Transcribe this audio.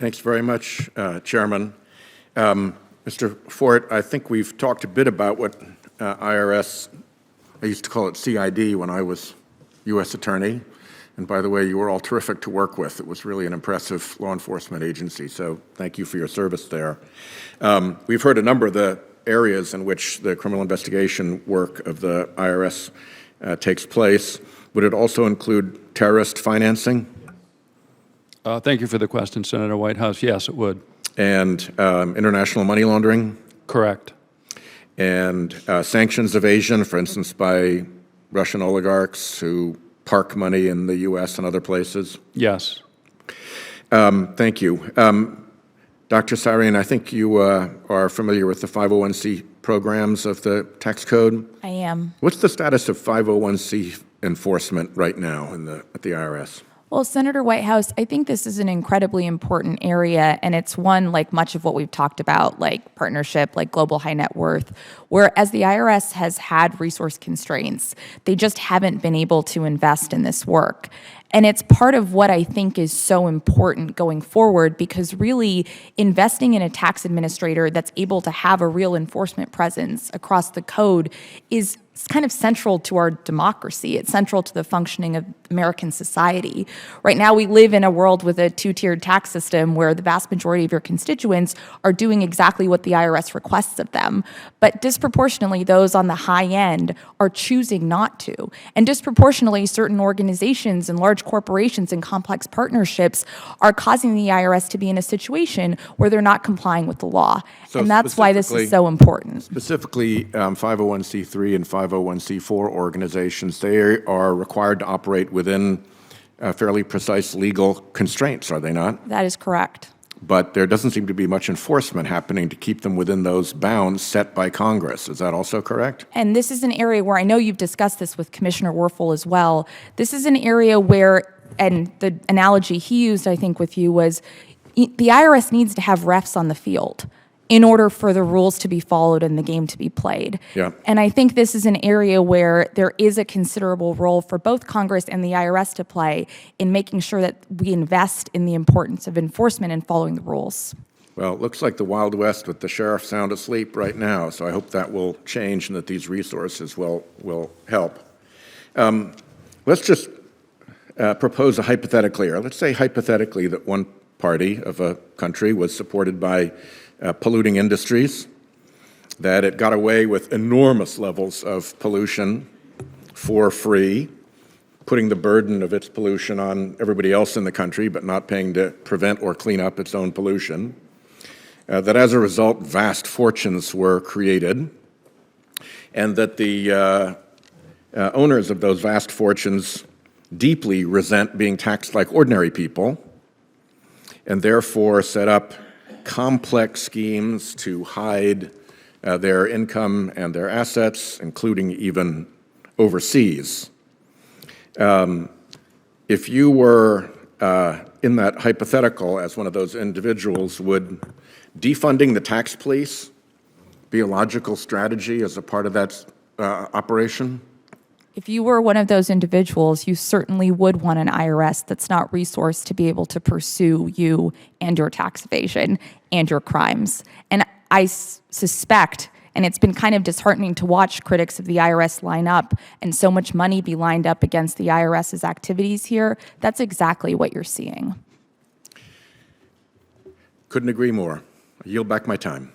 Thanks very much, Chairman. Mr. Fort, I think we've talked a bit about what IRS, I used to call it CID when I was U.S. Attorney. And by the way, you were all terrific to work with. It was really an impressive law enforcement agency, so thank you for your service there. We've heard a number of the areas in which the criminal investigation work of the IRS takes place. Would it also include terrorist financing? Thank you for the question, Senator Whitehouse. Yes, it would. And international money laundering? Correct. And sanctions evasion, for instance, by Russian oligarchs who park money in the U.S. and other places? Yes. Thank you. Dr. Sarian, I think you are familiar with the 501c programs of the tax code? I am. What's the status of 501c enforcement right now at the IRS? Well, Senator Whitehouse, I think this is an incredibly important area, and it's one, like much of what we've talked about, like partnership, like global high net worth, where as the IRS has had resource constraints, they just haven't been able to invest in this work. And it's part of what I think is so important going forward, because really investing in a tax administrator that's able to have a real enforcement presence across the code is kind of central to our democracy. It's central to the functioning of American society. Right now, we live in a world with a two-tiered tax system where the vast majority of your constituents are doing exactly what the IRS requests of them. But disproportionately, those on the high end are choosing not to. And disproportionately, certain organizations and large corporations and complex partnerships are causing the IRS to be in a situation where they're not complying with the law. So and that's why this is so important. Specifically, 501c3 and 501c4 organizations, they are required to operate within fairly precise legal constraints, are they not? That is correct. But there doesn't seem to be much enforcement happening to keep them within those bounds set by Congress. Is that also correct? And this is an area where I know you've discussed this with Commissioner Werfel as well. This is an area where, and the analogy he used, I think, with you was the IRS needs to have refs on the field in order for the rules to be followed and the game to be played. Yeah. And I think this is an area where there is a considerable role for both Congress and the IRS to play in making sure that we invest in the importance of enforcement and following the rules. Well, it looks like the Wild West with the sheriff sound asleep right now, so I hope that will change and that these resources will help. Let's just propose a hypothetical here. Let's say hypothetically that one party of a country was supported by polluting industries, that it got away with enormous levels of pollution for free, putting the burden of its pollution on everybody else in the country, but not paying to prevent or clean up its own pollution, that as a result, vast fortunes were created, and that the owners of those vast fortunes deeply resent being taxed like ordinary people, and therefore set up complex schemes to hide their income and their assets, including even overseas. If you were in that hypothetical as one of those individuals, would defunding the tax police be a logical strategy as a part of that operation? If you were one of those individuals, you certainly would want an IRS that's not resourced to be able to pursue you and your tax evasion and your crimes. And I suspect, and it's been kind of disheartening to watch critics of the IRS line up and so much money be lined up against the IRS's activities here, that's exactly what you're seeing. Couldn't agree more. I yield back my time.